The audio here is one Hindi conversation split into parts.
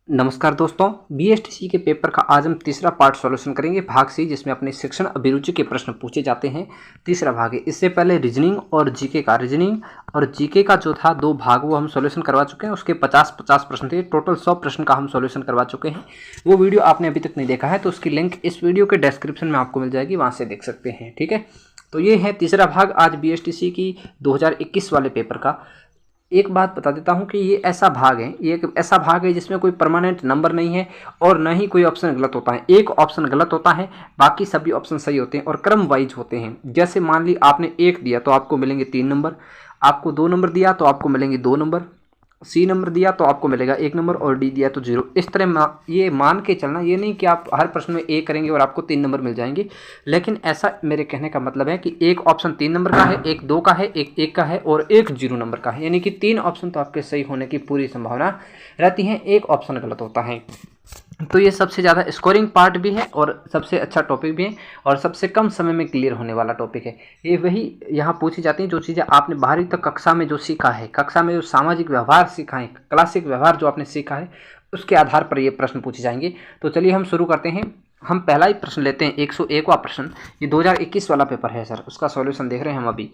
नमस्कार दोस्तों, बीएसटीसी के पेपर का आज हम तीसरा पार्ट सॉल्यूशन करेंगे भाग सी, जिसमें अपने शिक्षण अभिरुचि के प्रश्न पूछे जाते हैं। तीसरा भाग है। इससे पहले रीजनिंग और जीके का जो था दो भाग वो हम सॉल्यूशन करवा चुके हैं। उसके 50-50 प्रश्न थे, टोटल 100 प्रश्न का हम सॉल्यूशन करवा चुके हैं। वो वीडियो आपने अभी तक नहीं देखा है तो उसकी लिंक इस वीडियो के डिस्क्रिप्शन में आपको मिल जाएगी, वहाँ से देख सकते हैं। ठीक है, तो ये है तीसरा भाग आज बीएसटीसी की 2021 वाले पेपर का। एक बात बता देता हूं कि ये एक ऐसा भाग है जिसमें कोई परमानेंट नंबर नहीं है और न ही कोई ऑप्शन गलत होता है। एक ऑप्शन गलत होता है, बाकी सभी ऑप्शन सही होते हैं और क्रम वाइज होते हैं। जैसे मान ली आपने 1 दिया तो आपको मिलेंगे 3 नंबर, आपको 2 नंबर दिया तो आपको मिलेंगे 2 नंबर, सी नंबर दिया तो आपको मिलेगा 1 नंबर और डी दिया तो 0। इस तरह ये मान के चलना, ये नहीं कि आप हर प्रश्न में ए करेंगे और आपको 3 नंबर मिल जाएंगे। लेकिन ऐसा मेरे कहने का मतलब है कि एक ऑप्शन 3 नंबर का है, एक 2 का है, एक 1 का है और एक 0 नंबर का है। यानी कि 3 ऑप्शन तो आपके सही होने की पूरी संभावना रहती है, एक ऑप्शन गलत होता है। तो ये सबसे ज़्यादा स्कोरिंग पार्ट भी है और सबसे अच्छा टॉपिक भी है और सबसे कम समय में क्लियर होने वाला टॉपिक है। ये वही यहाँ पूछी जाती हैं जो चीज़ें आपने 12वीं तक कक्षा में जो सीखा है, कक्षा में जो सामाजिक व्यवहार सीखा है, क्लासिक व्यवहार जो आपने सीखा है, उसके आधार पर ये प्रश्न पूछे जाएंगे। तो चलिए हम शुरू करते हैं। हम पहला ही प्रश्न लेते हैं, 101वां प्रश्न। ये 2021 वाला पेपर है सर, उसका सॉल्यूशन देख रहे हैं हम अभी।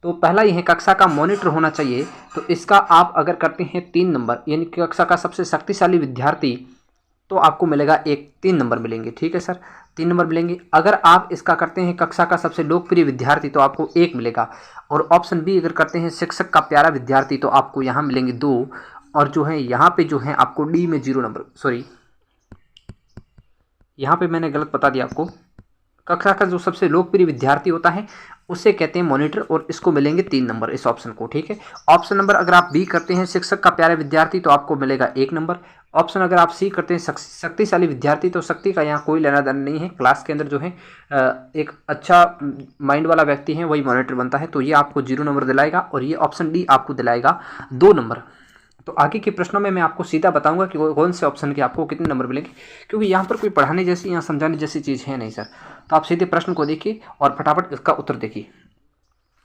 तो पहला ये है, कक्षा का मॉनिटर होना चाहिए। तो इसका आप अगर करते हैं 3 नंबर, यानी कि कक्षा का सबसे शक्तिशाली विद्यार्थी, तो आपको मिलेगा 3 नंबर मिलेंगे। ठीक है सर, 3 नंबर मिलेंगे। अगर आप इसका करते हैं कक्षा का सबसे लोकप्रिय विद्यार्थी, तो आपको 1 मिलेगा। और ऑप्शन बी अगर करते हैं शिक्षक का प्यारा विद्यार्थी, तो आपको यहाँ मिलेंगे 2। और जो है यहाँ पे जो है आपको डी में 0 नंबर, सॉरी यहाँ पे मैंने गलत बता दिया आपको। कक्षा का जो सबसे लोकप्रिय विद्यार्थी होता है उसे कहते हैं मॉनिटर और इसको मिलेंगे 3 नंबर इस ऑप्शन को। ठीक है, ऑप्शन नंबर अगर आप बी करते हैं शिक्षक का प्यारा विद्यार्थी, तो आपको मिलेगा 1 नंबर। ऑप्शन अगर आप सी करते हैं शक्तिशाली विद्यार्थी, तो शक्ति का यहाँ कोई लेना देना नहीं है। क्लास के अंदर जो है एक अच्छा माइंड वाला व्यक्ति है वही मॉनिटर बनता है। तो ये आपको 0 नंबर दिलाएगा और ये ऑप्शन डी आपको दिलाएगा 2 नंबर। तो आगे के प्रश्नों में मैं आपको सीधा बताऊंगा कि कौन से ऑप्शन के आपको कितने नंबर मिलेंगे, क्योंकि यहाँ पर कोई पढ़ाने जैसी, यहाँ समझाने जैसी चीज़ है नहीं सर। तो आप सीधे प्रश्न को देखिए और फटाफट इसका उत्तर देखिए।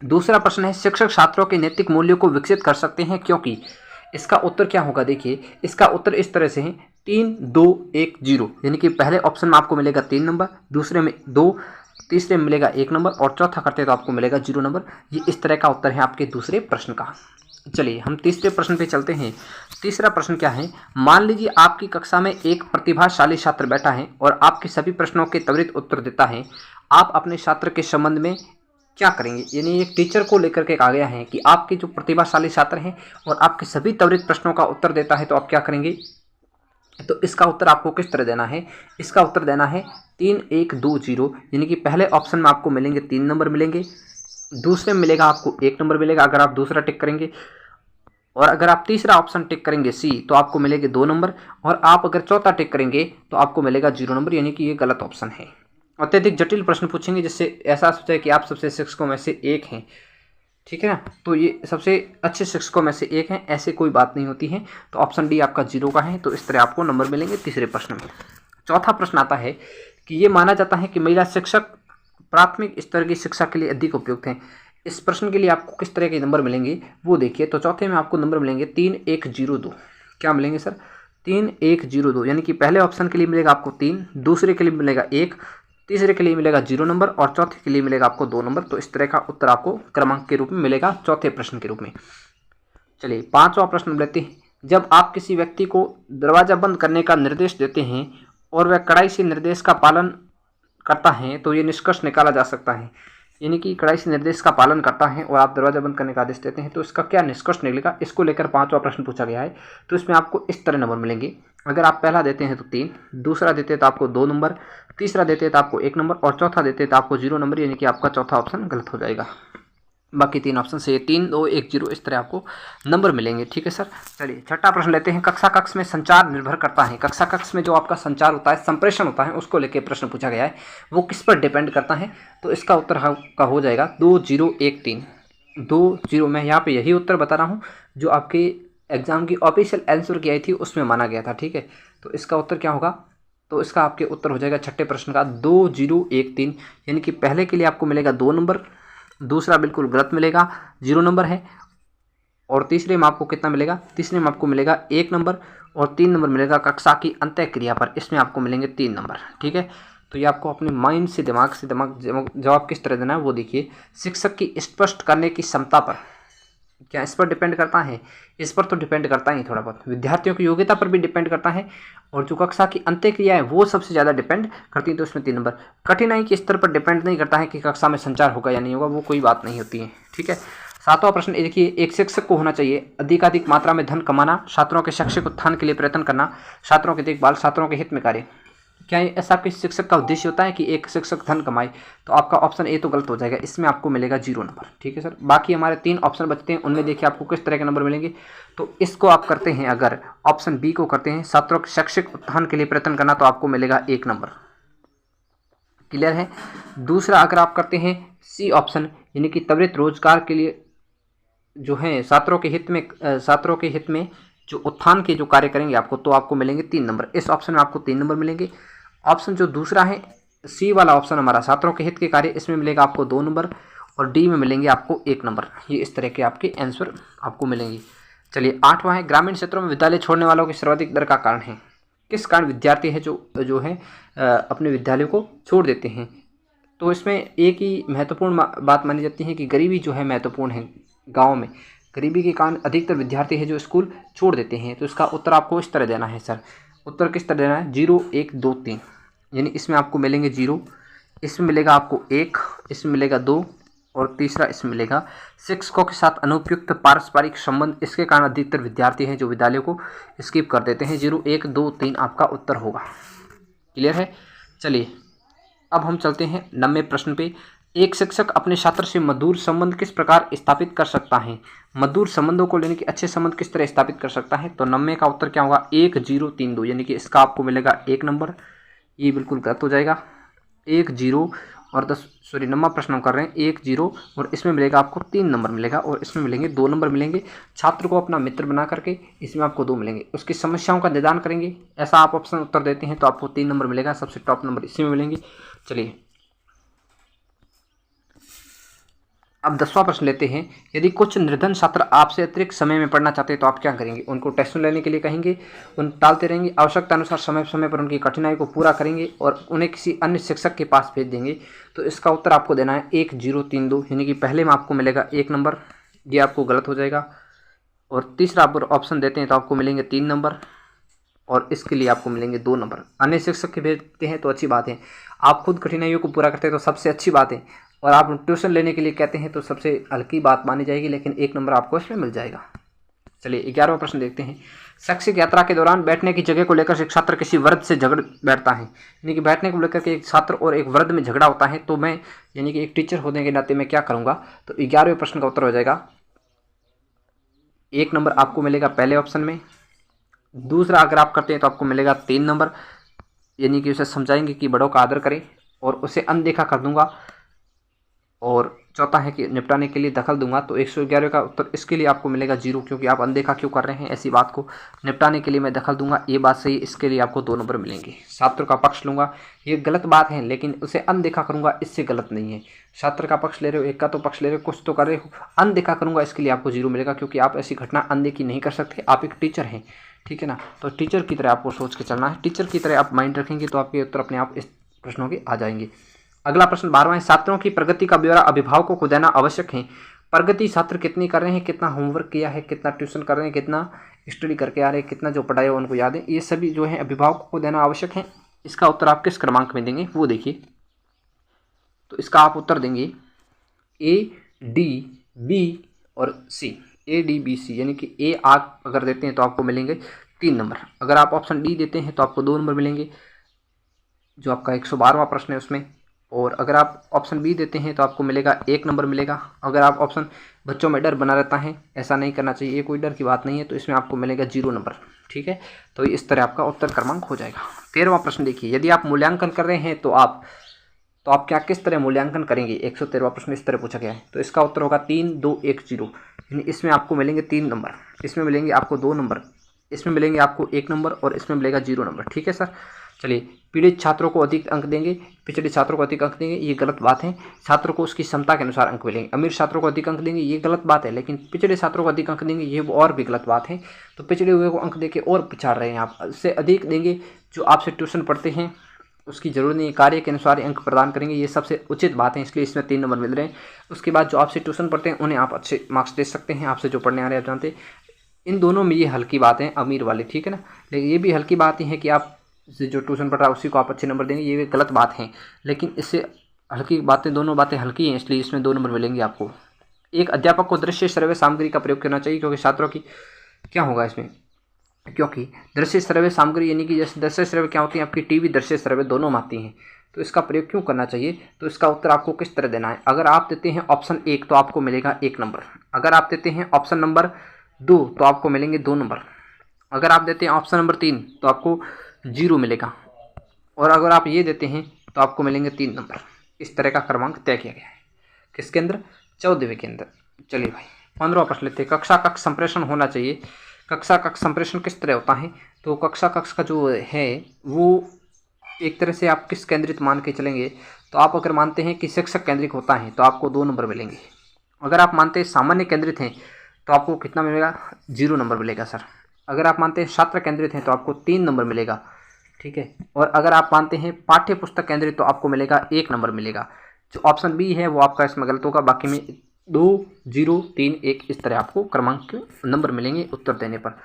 दूसरा प्रश्न है, शिक्षक छात्रों के नैतिक मूल्यों को विकसित कर सकते हैं क्योंकि। इसका उत्तर क्या होगा, देखिए इसका उत्तर इस तरह से है, 3, 2, 1, 0। यानी कि पहले ऑप्शन में आपको मिलेगा 3 नंबर, दूसरे में 2, तीसरे में मिलेगा 1 नंबर और चौथा करते तो आपको मिलेगा 0 नंबर। ये इस तरह का उत्तर है आपके दूसरे प्रश्न का। चलिए हम तीसरे प्रश्न पे चलते हैं। तीसरा प्रश्न क्या है, मान लीजिए आपकी कक्षा में एक प्रतिभाशाली छात्र बैठा है और आपके सभी प्रश्नों के त्वरित उत्तर देता है। आप अपने छात्र के संबंध में क्या करेंगे। यानी एक टीचर को लेकर के आ गया है कि आपके जो प्रतिभाशाली छात्र हैं और आपके सभी त्वरित प्रश्नों का उत्तर देता है, तो आप क्या करेंगे। तो इसका उत्तर आपको किस तरह देना है, इसका उत्तर देना है 3, 1, 2, 0। यानी कि पहले ऑप्शन में आपको मिलेंगे 3 नंबर मिलेंगे, दूसरे में मिलेगा आपको 1 नंबर मिलेगा अगर आप दूसरा टिक करेंगे, और अगर आप तीसरा ऑप्शन टिक करेंगे सी, तो आपको मिलेंगे 2 नंबर, और आप अगर चौथा टिक करेंगे तो आपको मिलेगा 0 नंबर। यानी कि ये गलत ऑप्शन है। अत्यधिक जटिल प्रश्न पूछेंगे जिससे ऐसा सोचे कि आप सबसे शिक्षकों में से एक हैं। ठीक है ना, तो ये सबसे अच्छे शिक्षकों में से एक हैं, ऐसे कोई बात नहीं होती है। तो ऑप्शन डी आपका 0 का है। तो इस तरह आपको नंबर मिलेंगे तीसरे प्रश्न में। चौथा प्रश्न आता है कि ये माना जाता है कि महिला शिक्षक प्राथमिक स्तर की शिक्षा के लिए अधिक उपयुक्त हैं। इस प्रश्न के लिए आपको किस तरह के नंबर मिलेंगे वो देखिए। तो चौथे में आपको नंबर मिलेंगे 3, 1, 0, 2। क्या मिलेंगे सर, 3, 1, 0, 2। यानी कि पहले ऑप्शन के लिए मिलेगा आपको 3, दूसरे के लिए मिलेगा 1, तीसरे के लिए मिलेगा 0 नंबर और चौथे के लिए मिलेगा आपको 2 नंबर। तो इस तरह का उत्तर आपको क्रमांक के रूप में मिलेगा चौथे प्रश्न के रूप में। चलिए 5वां प्रश्न लेते हैं। जब आप किसी व्यक्ति को दरवाजा बंद करने का निर्देश देते हैं और वह कड़ाई से निर्देश का पालन करता है, तो ये निष्कर्ष निकाला जा सकता है। यानी कि कड़ाई से निर्देश का पालन करता है और आप दरवाजा बंद करने का आदेश देते हैं, तो इसका क्या निष्कर्ष निकलेगा, इसको लेकर 5वां प्रश्न पूछा गया है। तो इसमें आपको इस तरह नंबर मिलेंगे। अगर आप पहला देते हैं तो 3, दूसरा देते हैं तो आपको 2 नंबर, तीसरा देते हैं तो आपको 1 नंबर और चौथा देते हैं तो आपको 0 नंबर। यानी कि आपका चौथा ऑप्शन गलत हो जाएगा। बाकी 3 ऑप्शन से 3, 2, 1, 0 इस तरह आपको नंबर मिलेंगे। ठीक है सर। चलिए छठा प्रश्न लेते हैं। कक्षा कक्ष में संचार निर्भर करता है। कक्षा कक्ष में जो आपका संचार होता है, संप्रेषण होता है, उसको लेकर प्रश्न पूछा गया है। वो किस पर डिपेंड करता है। तो इसका उत्तर का हो जाएगा 2, 0, 1, 3। 2, 0 मैं यहाँ पे यही उत्तर बता रहा हूँ जो आपके एग्जाम की ऑफिशियल आंसर की आई थी उसमें माना गया था। ठीक है, तो इसका उत्तर क्या होगा। तो इसका आपके उत्तर हो जाएगा छठे प्रश्न का 2, 0, 1, 3। यानी कि पहले के लिए आपको मिलेगा 2 नंबर, दूसरा बिल्कुल गलत मिलेगा, 0 नंबर है, और तीसरे में आपको कितना मिलेगा, तीसरे में आपको मिलेगा 1 नंबर और 3 नंबर मिलेगा कक्षा की अंत्यक्रिया पर, इसमें आपको मिलेंगे 3 नंबर। ठीक है, तो ये आपको अपने माइंड से दिमाग जवाब किस तरह देना है वो देखिए। शिक्षक की स्पष्ट करने की क्षमता पर, क्या इस पर डिपेंड करता है? इस पर तो डिपेंड करता ही थोड़ा बहुत, विद्यार्थियों की योग्यता पर भी डिपेंड करता है, और जो कक्षा की अंत्यक्रिया है वो सबसे ज़्यादा डिपेंड करती है, तो उसमें 3 नंबर। कठिनाई के स्तर पर डिपेंड नहीं करता है कि कक्षा में संचार होगा या नहीं होगा, वो कोई बात नहीं होती है। ठीक है, 7वां प्रश्न देखिए, एक शिक्षक को होना चाहिए अधिकाधिक मात्रा में धन कमाना, छात्रों के शैक्षिक उत्थान के लिए प्रयत्न करना, छात्रों की देखभाल, छात्रों के हित में कार्य। क्या ऐसा किसी शिक्षक का उद्देश्य होता है कि एक शिक्षक धन कमाए? तो आपका ऑप्शन ए तो गलत हो जाएगा, इसमें आपको मिलेगा 0 नंबर। ठीक है सर, बाकी हमारे 3 ऑप्शन बचते हैं, उनमें देखिए आपको किस तरह के नंबर मिलेंगे। तो इसको आप करते हैं, अगर ऑप्शन बी को करते हैं, छात्रों के शैक्षिक उत्थान के लिए प्रयत्न करना, तो आपको मिलेगा 1 नंबर। क्लियर है। दूसरा अगर आप करते हैं सी ऑप्शन, यानी कि त्वरित रोजगार के लिए जो है छात्रों के हित में जो उत्थान के जो कार्य करेंगे आपको, तो आपको मिलेंगे 3 नंबर। इस ऑप्शन में आपको 3 नंबर मिलेंगे। ऑप्शन जो दूसरा है सी वाला ऑप्शन हमारा, छात्रों के हित के कार्य, इसमें मिलेगा आपको 2 नंबर, और डी में मिलेंगे आपको 1 नंबर। ये इस तरह के आपके आंसर आपको मिलेंगे। चलिए 8वां है, ग्रामीण क्षेत्रों में विद्यालय छोड़ने वालों की सर्वाधिक दर का कारण है। किस कारण विद्यार्थी है जो है अपने विद्यालय को छोड़ देते हैं? तो इसमें एक ही महत्वपूर्ण बात मानी जाती है कि गरीबी जो है महत्वपूर्ण है। गाँव में गरीबी के कारण अधिकतर विद्यार्थी है जो स्कूल छोड़ देते हैं। तो इसका उत्तर आपको इस तरह देना है सर। उत्तर किस तरह देना है? 0 1 2 3, यानी इसमें आपको मिलेंगे 0, इसमें मिलेगा आपको 1, इसमें मिलेगा 2, और तीसरा इसमें मिलेगा शिक्षकों के साथ अनुपयुक्त पारस्परिक संबंध। इसके कारण अधिकतर विद्यार्थी हैं जो विद्यालय को स्किप कर देते हैं। 0 1 2 3 आपका उत्तर होगा। क्लियर है। चलिए अब हम चलते हैं 90वें प्रश्न पे। एक शिक्षक अपने छात्र से मधुर संबंध किस प्रकार स्थापित कर सकता है? मधुर संबंधों को लेने के अच्छे संबंध किस तरह स्थापित कर सकता है? तो 90 का उत्तर क्या होगा? 1 0 3 2, यानी कि इसका आपको मिलेगा 1 नंबर। ये बिल्कुल गलत हो जाएगा। 1 0 और 9वां प्रश्न हम कर रहे हैं 1 0, और इसमें मिलेगा आपको 3 नंबर मिलेगा, और इसमें मिलेंगे 2 नंबर मिलेंगे। छात्र को अपना मित्र बना करके इसमें आपको 2 मिलेंगे। उसकी समस्याओं का निदान करेंगे, ऐसा आप ऑप्शन उत्तर देते हैं तो आपको 3 नंबर मिलेगा। सबसे टॉप नंबर इसी में मिलेंगे। चलिए अब 10वां प्रश्न लेते हैं। यदि कुछ निर्धन छात्र आपसे अतिरिक्त समय में पढ़ना चाहते हैं तो आप क्या करेंगे? उनको टेस्ट लेने के लिए कहेंगे, उन टालते रहेंगे, आवश्यकता अनुसार समय समय पर उनकी कठिनाई को पूरा करेंगे और उन्हें किसी अन्य शिक्षक के पास भेज देंगे? तो इसका उत्तर आपको देना है 1 0 3 2, यानी कि पहले में आपको मिलेगा 1 नंबर, ये आपको गलत हो जाएगा। और तीसरा आप ऑप्शन देते हैं तो आपको मिलेंगे 3 नंबर, और इसके लिए आपको मिलेंगे 2 नंबर। अन्य शिक्षक के भेजते हैं तो अच्छी बात है, आप खुद कठिनाइयों को पूरा करते हैं तो सबसे अच्छी बात है, और आप ट्यूशन लेने के लिए कहते हैं तो सबसे हल्की बात मानी जाएगी, लेकिन 1 नंबर आपको इसमें मिल जाएगा। चलिए 11वां प्रश्न देखते हैं। शैक्षिक यात्रा के दौरान बैठने की जगह को लेकर एक छात्र किसी वृद्ध से झगड़ बैठता है, यानी कि बैठने को लेकर के एक छात्र और एक वृद्ध में झगड़ा होता है, तो मैं यानी कि एक टीचर होने के नाते मैं क्या करूँगा? तो 11वें प्रश्न का उत्तर हो जाएगा 1 नंबर आपको मिलेगा पहले ऑप्शन में। दूसरा अगर आप करते हैं तो आपको मिलेगा 3 नंबर, यानी कि उसे समझाएंगे कि बड़ों का आदर करें, और उसे अनदेखा कर दूंगा। और चौथा है कि निपटाने के लिए दखल दूंगा, तो 111 का उत्तर इसके लिए आपको मिलेगा 0, क्योंकि आप अनदेखा क्यों कर रहे हैं ऐसी बात को? निपटाने के लिए मैं दखल दूंगा, ये बात सही, इसके लिए आपको 2 नंबर मिलेंगे। छात्र का पक्ष लूंगा, ये गलत बात है, लेकिन उसे अनदेखा करूंगा, इससे गलत नहीं है। छात्र का पक्ष ले रहे हो, एक का तो पक्ष ले रहे हो, कुछ तो कर रहे हो, अनदेखा करूंगा, इसके लिए आपको 0 मिलेगा, क्योंकि आप ऐसी घटना अनदेखी नहीं कर सकते, आप एक टीचर हैं। ठीक है ना, तो टीचर की तरह आपको सोच के चलना है, टीचर की तरह आप माइंड रखेंगे तो आपके उत्तर अपने आप इस प्रश्नों के आ जाएंगे। अगला प्रश्न 12वां है। छात्रों की प्रगति का ब्यौरा अभिभावकों को देना आवश्यक है। प्रगति छात्र कितनी कर रहे हैं, कितना होमवर्क किया है, कितना ट्यूशन कर रहे हैं, कितना स्टडी करके आ रहे हैं, कितना जो पढ़ाया उनको याद है, ये सभी जो है अभिभावकों को देना आवश्यक है। इसका उत्तर आप किस क्रमांक में देंगे वो देखिए। तो इसका आप उत्तर देंगे A D B और C, A D B C, यानी कि A आप अगर देते हैं तो आपको मिलेंगे 3 नंबर। अगर आप ऑप्शन डी देते हैं तो आपको 2 नंबर मिलेंगे, जो आपका 112वां प्रश्न है उसमें। और अगर आप ऑप्शन बी देते हैं तो आपको मिलेगा 1 नंबर मिलेगा। अगर आप ऑप्शन बच्चों में डर बना रहता है, ऐसा नहीं करना चाहिए, ये कोई डर की बात नहीं है, तो इसमें आपको मिलेगा 0 नंबर। ठीक है, तो इस तरह आपका उत्तर क्रमांक हो जाएगा। 13वां प्रश्न देखिए। यदि आप मूल्यांकन कर रहे हैं तो आप क्या किस तरह मूल्यांकन करेंगे? 113वां प्रश्न इस तरह पूछा गया है, तो इसका उत्तर होगा 3 2 1 0, यानी इसमें आपको मिलेंगे 3 नंबर, इसमें मिलेंगे आपको 2 नंबर, इसमें मिलेंगे आपको 1 नंबर, और इसमें मिलेगा 0 नंबर। ठीक है सर, चलिए, पीड़ित छात्रों को अधिक अंक देंगे, पिछड़े छात्रों को अधिक अंक देंगे, ये गलत बात है। छात्रों को उसकी क्षमता के अनुसार अंक मिलेंगे। अमीर छात्रों को अधिक अंक देंगे, ये गलत बात है। लेकिन पिछड़े छात्रों को अधिक अंक देंगे, ये और भी गलत बात है। तो पिछड़े हुए को अंक देके और पिछाड़ रहे हैं आप। इससे अधिक देंगे जो आपसे ट्यूशन पढ़ते हैं, उसकी जरूरत नहीं है, कार्य के अनुसार अंक प्रदान करेंगे, ये सबसे उचित बात है, इसलिए इसमें 3 नंबर मिल रहे हैं। उसके बाद जो आपसे ट्यूशन पढ़ते हैं उन्हें आप अच्छे मार्क्स दे सकते हैं, आपसे जो पढ़ने आ रहे हैं आप जानते हैं। इन दोनों में ये हल्की बात है, अमीर वाली, ठीक है ना। लेकिन ये भी हल्की बात ही है कि आप से जो ट्यूशन पढ़ रहा है उसी को आप अच्छे नंबर देंगे, ये भी गलत बात है। लेकिन इससे हल्की बातें, दोनों बातें हल्की हैं, इसलिए इसमें 2 नंबर मिलेंगे आपको। एक अध्यापक को दृश्य श्रव्य सामग्री का प्रयोग करना चाहिए, क्योंकि छात्रों की क्या होगा इसमें, क्योंकि दृश्य श्रव्य सामग्री यानी कि जैसे दृश्य श्रव्य क्या होती है, आपकी टीवी दृश्य श्रव्य दोनों में आती हैं, तो इसका प्रयोग क्यों करना चाहिए। तो इसका उत्तर आपको किस तरह देना है। अगर आप देते हैं ऑप्शन 1 तो आपको मिलेगा 1 नंबर। अगर आप देते हैं ऑप्शन नंबर 2 तो आपको मिलेंगे 2 नंबर। अगर आप देते हैं ऑप्शन नंबर 3 तो आपको 0 मिलेगा। और अगर आप ये देते हैं तो आपको मिलेंगे 3 नंबर। इस तरह का क्रमांक तय किया गया है किसके अंदर, 14वें के अंदर। चलिए भाई 15वां प्रश्न लेते हैं। कक्षा कक्ष संप्रेषण होना चाहिए। कक्षा कक्ष संप्रेषण किस तरह होता है। तो कक्षा कक्ष का जो है वो एक तरह से आप किस केंद्रित मान के चलेंगे, तो आप अगर मानते हैं कि शिक्षक केंद्रित होता है तो आपको 2 नंबर मिलेंगे। अगर आप मानते हैं सामान्य केंद्रित हैं तो आपको कितना मिलेगा, 0 नंबर मिलेगा सर। अगर आप मानते हैं छात्र केंद्रित हैं तो आपको 3 नंबर मिलेगा, ठीक है। और अगर आप मानते हैं पाठ्य पुस्तक केंद्रित तो आपको मिलेगा 1 नंबर मिलेगा। जो ऑप्शन बी है वो आपका इसमें गलत होगा, बाकी में 2, 0, 3, 1 इस तरह आपको क्रमांक नंबर मिलेंगे उत्तर देने पर।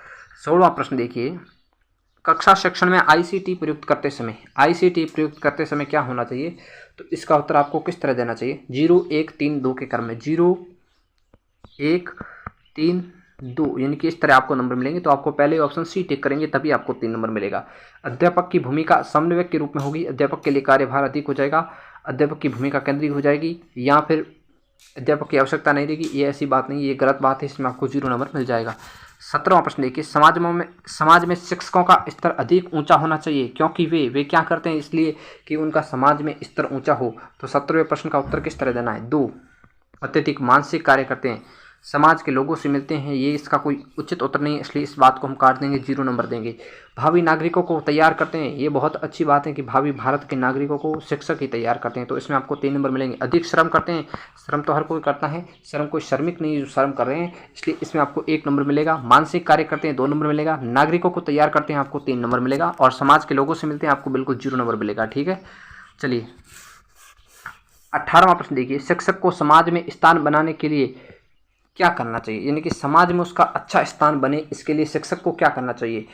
16वां प्रश्न देखिए। कक्षा शिक्षण में ICT प्रयुक्त करते समय, ICT प्रयुक्त करते समय क्या होना चाहिए। तो इसका उत्तर आपको किस तरह देना चाहिए, 0, 1, 3, 2 के क्रम में, 0, 1, 3, 2 यानी कि इस तरह आपको नंबर मिलेंगे। तो आपको पहले ऑप्शन सी टिक करेंगे तभी आपको 3 नंबर मिलेगा। अध्यापक की भूमिका समन्वयक के रूप में होगी। अध्यापक के लिए कार्यभार अधिक हो जाएगा, अध्यापक की भूमिका केंद्रित हो जाएगी, या फिर अध्यापक की आवश्यकता नहीं रहेगी, ये ऐसी बात नहीं, ये गलत बात है, इसमें आपको 0 नंबर मिल जाएगा। 17वां प्रश्न देखिए। समाज में शिक्षकों का स्तर अधिक ऊंचा होना चाहिए, क्योंकि वे क्या करते हैं, इसलिए कि उनका समाज में स्तर ऊंचा हो। तो 17वें प्रश्न का उत्तर किस तरह देना है, 2 अत्यधिक मानसिक कार्य करते हैं, समाज के लोगों से मिलते हैं, ये इसका कोई उचित उत्तर नहीं है, इसलिए इस बात को हम काट देंगे, 0 नंबर देंगे। भावी नागरिकों को तैयार करते हैं, ये बहुत अच्छी बात है कि भावी भारत के नागरिकों को शिक्षक ही तैयार करते हैं, तो इसमें आपको 3 नंबर मिलेंगे। अधिक श्रम करते हैं, श्रम तो हर कोई करता है, श्रम कोई श्रमिक नहीं जो श्रम कर रहे हैं, इसलिए इसमें आपको 1 नंबर मिलेगा। मानसिक कार्य करते हैं 2 नंबर मिलेगा, नागरिकों को तैयार करते हैं आपको 3 नंबर मिलेगा, और समाज के लोगों से मिलते हैं आपको बिल्कुल 0 नंबर मिलेगा, ठीक है। चलिए 18वां प्रश्न देखिए। शिक्षक को समाज में स्थान बनाने के लिए क्या करना चाहिए, यानी कि समाज में उसका अच्छा स्थान बने, इसके लिए शिक्षक को क्या करना चाहिए।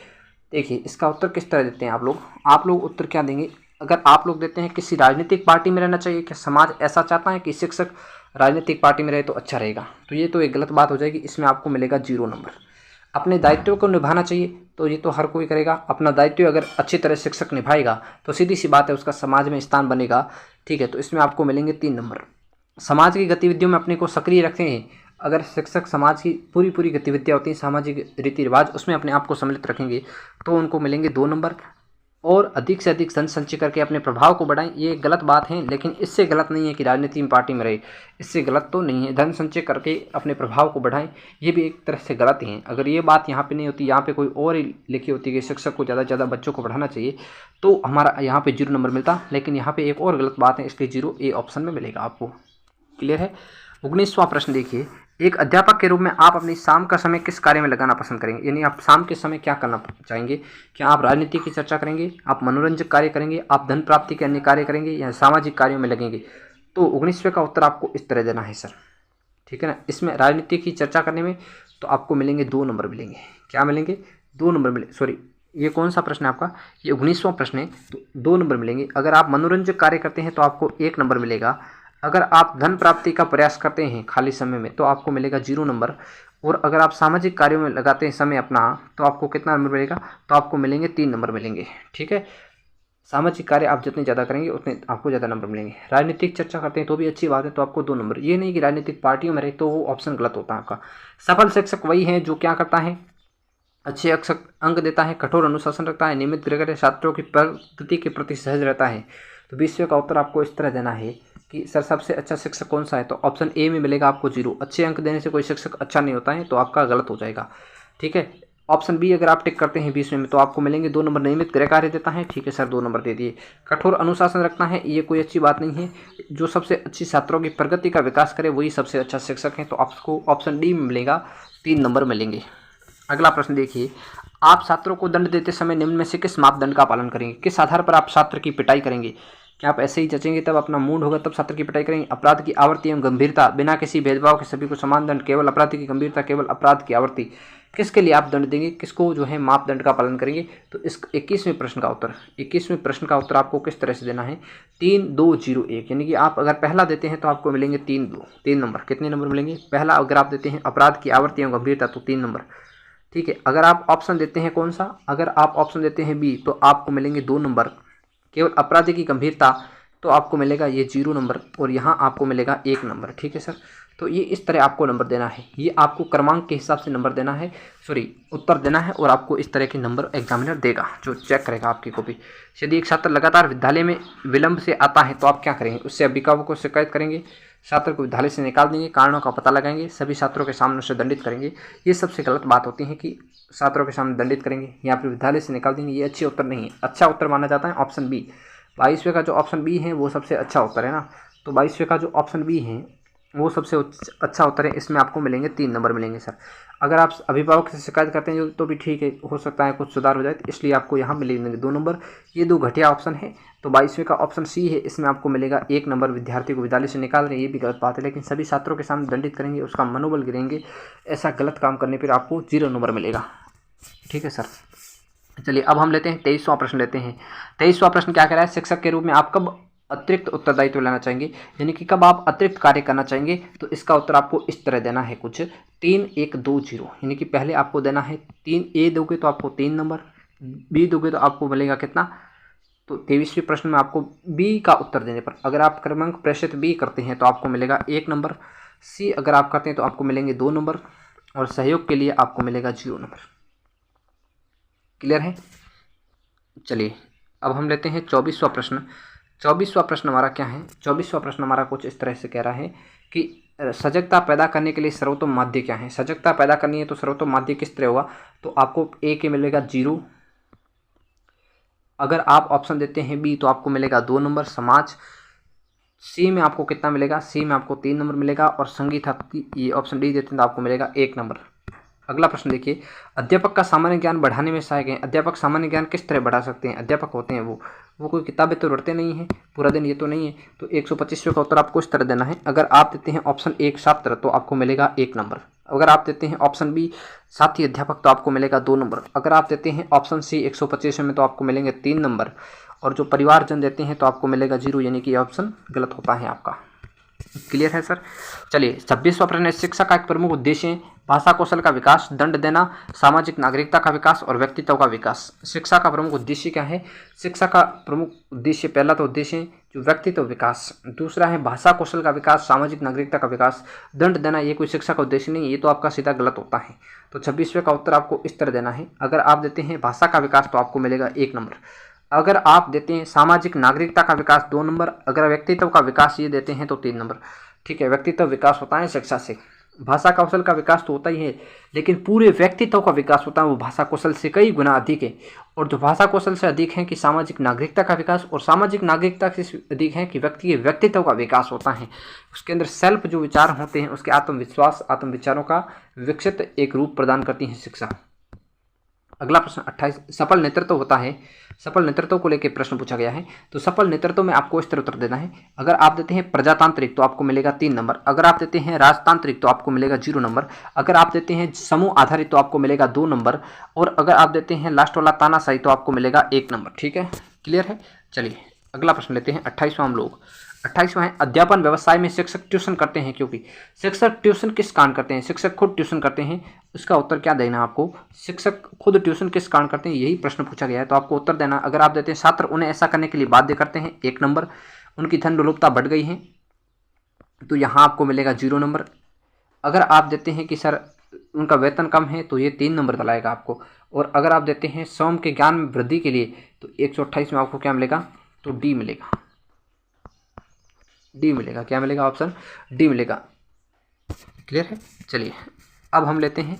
देखिए इसका उत्तर किस तरह देते हैं आप लोग उत्तर क्या देंगे। अगर आप लोग देते हैं किसी राजनीतिक पार्टी में रहना चाहिए, क्या समाज ऐसा चाहता है कि शिक्षक राजनीतिक पार्टी में रहे तो अच्छा रहेगा, तो ये तो एक गलत बात हो जाएगी, इसमें आपको मिलेगा 0 नंबर। अपने दायित्व को निभाना चाहिए, तो ये तो हर कोई करेगा, अपना दायित्व अगर अच्छी तरह शिक्षक निभाएगा तो सीधी सी बात है उसका समाज में स्थान बनेगा, ठीक है, तो इसमें आपको मिलेंगे 3 नंबर। समाज की गतिविधियों में अपने को सक्रिय रखते हैं, अगर शिक्षक समाज की पूरी गतिविधियाँ होती हैं, सामाजिक रीति रिवाज, उसमें अपने आप को सम्मिलित रखेंगे तो उनको मिलेंगे 2 नंबर। और अधिक से अधिक धन संचय करके अपने प्रभाव को बढ़ाएं, ये गलत बात है, लेकिन इससे गलत नहीं है कि राजनीति में पार्टी में रहे, इससे गलत तो नहीं है। धन संचय करके अपने प्रभाव को बढ़ाएं, ये भी एक तरह से गलत ही है। अगर ये बात यहाँ पे नहीं होती, यहाँ पे कोई और ही लिखी होती कि शिक्षक को ज़्यादा से ज़्यादा बच्चों को पढ़ाना चाहिए, तो हमारा यहाँ पे 0 नंबर मिलता, लेकिन यहाँ पे एक और गलत बात है, इसलिए 0 ए ऑप्शन में मिलेगा आपको। क्लियर है। 19वां प्रश्न देखिए। एक अध्यापक के रूप में आप अपनी शाम का समय किस कार्य में लगाना पसंद करेंगे, यानी आप शाम के समय क्या करना चाहेंगे। क्या आप राजनीति की चर्चा करेंगे, आप मनोरंजक कार्य करेंगे, आप धन प्राप्ति के अन्य कार्य करेंगे, या सामाजिक कार्यों में लगेंगे। तो 19वें का उत्तर आपको इस तरह देना है सर, ठीक है ना। इसमें राजनीति की चर्चा करने में तो आपको मिलेंगे 2 नंबर मिलेंगे। क्या मिलेंगे, 2 नंबर मिले, सॉरी ये कौन सा प्रश्न है आपका, ये 19वां प्रश्न है, तो 2 नंबर मिलेंगे। अगर आप मनोरंजक कार्य करते हैं तो आपको 1 नंबर मिलेगा। अगर आप धन प्राप्ति का प्रयास करते हैं खाली समय में तो आपको मिलेगा 0 नंबर। और अगर आप सामाजिक कार्यों में लगाते हैं समय अपना तो आपको कितना नंबर मिलेगा, तो आपको मिलेंगे 3 नंबर मिलेंगे, ठीक है। सामाजिक कार्य आप जितने ज़्यादा करेंगे उतने आपको ज़्यादा नंबर मिलेंगे। राजनीतिक चर्चा करते हैं तो भी अच्छी बात है, तो आपको 2 नंबर। ये नहीं कि राजनीतिक पार्टियों में रहे तो वो ऑप्शन गलत होता है आपका। सफल शिक्षक वही है जो क्या करता है, अच्छे अंक देता है, कठोर अनुशासन रखता है, नियमित गृह कार्य, छात्रों की प्रगति के प्रति सहज रहता है। तो 20वें का उत्तर आपको इस तरह देना है कि सर सबसे अच्छा शिक्षक कौन सा है, तो ऑप्शन ए में मिलेगा आपको 0। अच्छे अंक देने से कोई शिक्षक अच्छा नहीं होता है, तो आपका गलत हो जाएगा, ठीक है। ऑप्शन बी अगर आप टिक करते हैं 20 में तो आपको मिलेंगे 2 नंबर। नियमित गृह कार्य देता है, ठीक है सर 2 नंबर दे दिए। कठोर अनुशासन रखना है, ये कोई अच्छी बात नहीं है। जो सबसे अच्छी छात्रों की प्रगति का विकास करे वही सबसे अच्छा शिक्षक है, तो आपको ऑप्शन डी में मिलेगा 3 नंबर मिलेंगे। अगला प्रश्न देखिए, आप छात्रों को दंड देते समय निम्न में से किस मापदंड का पालन करेंगे? किस आधार पर आप छात्र की पिटाई करेंगे? क्या आप ऐसे ही जचेंगे तब अपना मूड होगा तब छात्र की पिटाई करेंगे? अपराध की आवृत्ति एवं गंभीरता, बिना किसी भेदभाव के सभी को समान दंड, केवल अपराध की गंभीरता, केवल अपराध की आवृत्ति, किसके लिए आप दंड देंगे? किसको जो है मापदंड का पालन करेंगे? तो इस 21वें प्रश्न का उत्तर आपको किस तरह से देना है? 3 2 0 1, यानी कि आप अगर पहला देते हैं तो आपको मिलेंगे 3 नंबर। कितने नंबर मिलेंगे? पहला अगर आप देते हैं अपराध की आवृत्ति एवं गंभीरता तो 3 नंबर, ठीक है। अगर आप ऑप्शन देते हैं कौन सा? अगर आप ऑप्शन देते हैं बी तो आपको मिलेंगे 2 नंबर। केवल अपराध की गंभीरता तो आपको मिलेगा ये 0 नंबर, और यहाँ आपको मिलेगा 1 नंबर, ठीक है सर। तो ये इस तरह आपको नंबर देना है, ये आपको क्रमांक के हिसाब से नंबर देना है, उत्तर देना है, और आपको इस तरह के नंबर एग्जामिनर देगा जो चेक करेगा आपकी कॉपी। यदि एक छात्र लगातार विद्यालय में विलंब से आता है तो आप क्या करेंगे? उससे अभिभावक को शिकायत करेंगे, छात्र को विद्यालय से निकाल देंगे, कारणों का पता लगाएंगे, सभी छात्रों के सामने उसे दंडित करेंगे। ये सबसे गलत बात होती है कि छात्रों के सामने दंडित करेंगे या फिर विद्यालय से निकाल देंगे, ये अच्छी उत्तर नहीं है। अच्छा उत्तर माना जाता है ऑप्शन बी। 22वें का जो ऑप्शन बी है वो सबसे अच्छा उत्तर है ना, तो 22वें का जो ऑप्शन बी है वो सबसे अच्छा उत्तर है। इसमें आपको मिलेंगे 3 नंबर मिलेंगे सर। अगर आप अभिभावक से शिकायत करते हैं तो भी ठीक है, हो सकता है कुछ सुधार हो जाए, तो इसलिए आपको यहाँ मिलेंगे 2 नंबर। ये 2 घटिया ऑप्शन है, तो 22वें का ऑप्शन सी है, इसमें आपको मिलेगा 1 नंबर। विद्यार्थी को विद्यालय से निकाल रहे हैं, ये भी गलत बात है, लेकिन सभी छात्रों के सामने दंडित करेंगे, उसका मनोबल गिरेंगे, ऐसा गलत काम करने पर आपको 0 नंबर मिलेगा, ठीक है सर। चलिए अब हम लेते हैं 23वां प्रश्न लेते हैं। 23वां प्रश्न क्या कह रहा है? शिक्षक के रूप में आप कब अतिरिक्त उत्तरदायित्व लेना चाहेंगे, यानी कि कब आप अतिरिक्त कार्य करना चाहेंगे? तो इसका उत्तर आपको इस तरह देना है कुछ 3 1 2 0, यानी कि पहले आपको देना है 3 ए दोगे तो आपको 3 नंबर, बी दोगे तो आपको मिलेगा कितना? तो 23वें प्रश्न में आपको बी का उत्तर देने पर अगर आप क्रमांक प्रेषित बी करते हैं तो आपको मिलेगा 1 नंबर, सी अगर आप करते हैं तो आपको मिलेंगे 2 नंबर, और सहयोग के लिए आपको मिलेगा 0 नंबर। क्लियर है? चलिए अब हम लेते हैं 24वां प्रश्न। 24वां प्रश्न हमारा क्या है? 24वां प्रश्न हमारा कुछ इस तरह से कह रहा है कि सजगता पैदा करने के लिए सर्वोत्तम माध्य क्या है? सजगता पैदा करनी है तो सर्वोत्तम माध्य किस तरह होगा? तो आपको ए के मिलेगा 0, अगर आप ऑप्शन देते हैं बी तो आपको मिलेगा 2 नंबर, समाज। सी में आपको कितना मिलेगा? सी में आपको 3 नंबर मिलेगा, और संगीत ये ऑप्शन डी देते हैं तो आपको मिलेगा 1 नंबर। अगला प्रश्न देखिए, अध्यापक का सामान्य ज्ञान बढ़ाने में सहायक है। अध्यापक सामान्य ज्ञान किस तरह बढ़ा सकते हैं? अध्यापक होते हैं वो कोई किताबें तो पढ़ते नहीं है पूरा दिन, ये तो नहीं है, तो 125वें का उत्तर आपको इस तरह देना है। अगर आप देते हैं ऑप्शन 1 छात्र तो आपको मिलेगा 1 नंबर, अगर आप देते हैं ऑप्शन बी साथी अध्यापक तो आपको मिलेगा 2 नंबर, अगर आप देते हैं ऑप्शन सी 125 में तो आपको मिलेंगे 3 नंबर, और जो परिवारजन देते हैं तो आपको मिलेगा 0, यानी कि ऑप्शन गलत होता है आपका। क्लियर है सर? चलिए 26वां प्रश्न है, शिक्षा का एक प्रमुख उद्देश्य है भाषा कौशल का विकास, दंड देना, सामाजिक नागरिकता का विकास और व्यक्तित्व का विकास। शिक्षा का प्रमुख उद्देश्य क्या है? शिक्षा का प्रमुख उद्देश्य, पहला तो उद्देश्य है जो व्यक्तित्व विकास, दूसरा है भाषा कौशल का विकास, सामाजिक नागरिकता का विकास, दंड देना, ये कोई शिक्षा का उद्देश्य नहीं, ये तो आपका सीधा गलत होता है। तो 26वें का उत्तर आपको इस तरह देना है। अगर आप देते हैं भाषा का विकास तो आपको मिलेगा 1 नंबर, अगर आप देते हैं सामाजिक नागरिकता का विकास 2 नंबर, अगर व्यक्तित्व का विकास ये देते हैं तो 3 नंबर। ठीक है, व्यक्तित्व विकास होता है शिक्षा से, भाषा कौशल का विकास तो होता ही है, लेकिन पूरे व्यक्तित्व का विकास होता है वो भाषा कौशल से कई गुना अधिक है। और जो भाषा कौशल से अधिक है कि सामाजिक नागरिकता का विकास, और सामाजिक नागरिकता से अधिक है कि व्यक्ति के व्यक्तित्व का विकास होता है। उसके अंदर सेल्फ जो विचार होते हैं, उसके आत्मविश्वास, आत्म विचारों का विकसित एक रूप प्रदान करती है शिक्षा। अगला प्रश्न 28, सफल नेतृत्व होता है, सफल नेतृत्व को लेकर प्रश्न पूछा गया है। तो सफल नेतृत्व में आपको इस तरह उत्तर देना है। अगर आप देते हैं प्रजातांत्रिक तो आपको मिलेगा 3 नंबर, अगर आप देते हैं राजतांत्रिक तो आपको मिलेगा 0 नंबर, अगर आप देते हैं समूह आधारित तो आपको मिलेगा 2 नंबर, और अगर आप देते हैं लास्ट वाला तानाशाही तो आपको मिलेगा 1 नंबर। ठीक है, क्लियर है? चलिए अगला प्रश्न लेते हैं 28वां हम लोग। 28वां है, अध्यापन व्यवसाय में शिक्षक ट्यूशन करते हैं क्योंकि। शिक्षक ट्यूशन किस कारण करते हैं? शिक्षक खुद ट्यूशन करते हैं, उसका उत्तर क्या देना है आपको? शिक्षक खुद ट्यूशन किस कारण करते हैं, यही प्रश्न पूछा गया है, तो आपको उत्तर देना। अगर आप देते हैं छात्र उन्हें ऐसा करने के लिए बाध्य करते हैं, 1 नंबर, उनकी धन लोलुपता बढ़ गई है तो यहाँ आपको मिलेगा 0 नंबर। अगर आप देते हैं कि सर उनका वेतन कम है तो ये 3 नंबर दिलाएगा आपको, और अगर आप देते हैं स्वयं के ज्ञान में वृद्धि के लिए तो 128 में आपको क्या मिलेगा? तो डी मिलेगा, डी मिलेगा। क्या मिलेगा? ऑप्शन डी मिलेगा। क्लियर है? चलिए अब हम लेते हैं